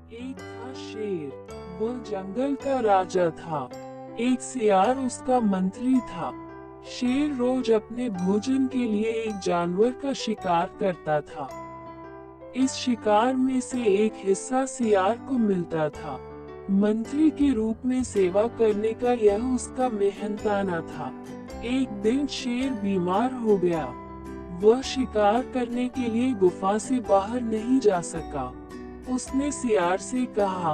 एक था शेर, वह जंगल का राजा था। एक सियार उसका मंत्री था। शेर रोज अपने भोजन के लिए एक जानवर का शिकार करता था। इस शिकार में से एक हिस्सा सियार को मिलता था। मंत्री के रूप में सेवा करने का यह उसका मेहनताना था। एक दिन शेर बीमार हो गया। वह शिकार करने के लिए गुफा से बाहर नहीं जा सका। उसने सियार से कहा,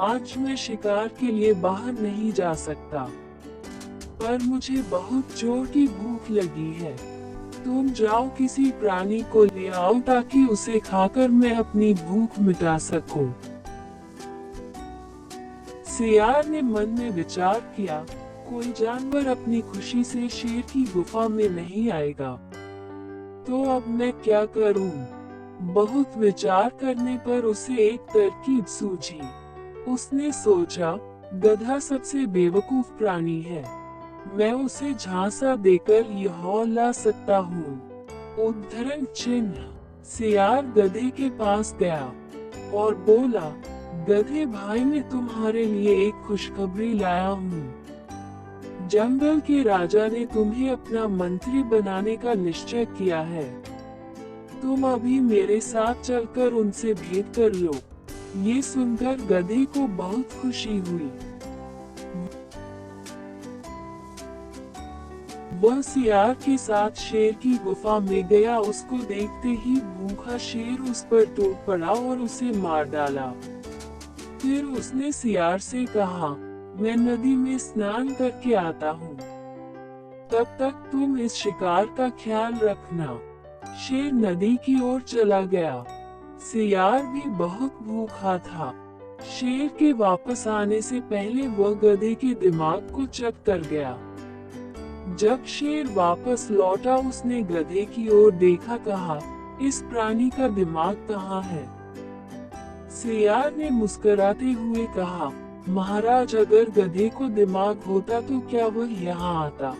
आज मैं शिकार के लिए बाहर नहीं जा सकता, पर मुझे बहुत जोर की भूख लगी है। तुम जाओ किसी प्राणी को ले आओ ताकि उसे खाकर मैं अपनी भूख मिटा सकूं। सियार ने मन में विचार किया, कोई जानवर अपनी खुशी से शेर की गुफा में नहीं आएगा, तो अब मैं क्या करूं? बहुत विचार करने पर उसे एक तरकीब सूझी। उसने सोचा, गधा सबसे बेवकूफ प्राणी है, मैं उसे झांसा देकर यह ला सकता हूँ। उद्धरण चिन्ह। सियार गधे के पास गया और बोला, गधे भाई, मैं तुम्हारे लिए एक खुशखबरी लाया हूँ। जंगल के राजा ने तुम्हें अपना मंत्री बनाने का निश्चय किया है। तुम अभी मेरे साथ चलकर उनसे भेंट कर लो। ये सुनकर गधे को बहुत खुशी हुई। वह सियार के साथ शेर की गुफा में गया। उसको देखते ही भूखा शेर उस पर टूट पड़ा और उसे मार डाला। फिर उसने सियार से कहा, मैं नदी में स्नान करके आता हूँ, तब तक तुम इस शिकार का ख्याल रखना। शेर नदी की ओर चला गया। सियार भी बहुत भूखा था। शेर के वापस आने से पहले वह गधे के दिमाग को चट कर गया। जब शेर वापस लौटा, उसने गधे की ओर देखा, कहा, इस प्राणी का दिमाग कहाँ है? सियार ने मुस्कुराते हुए कहा, महाराज, अगर गधे को दिमाग होता तो क्या वह यहाँ आता?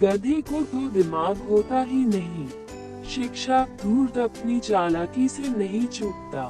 गधे को तो दिमाग होता ही नहीं। शिक्षा धूर्त अपनी चालाकी से नहीं चूकता।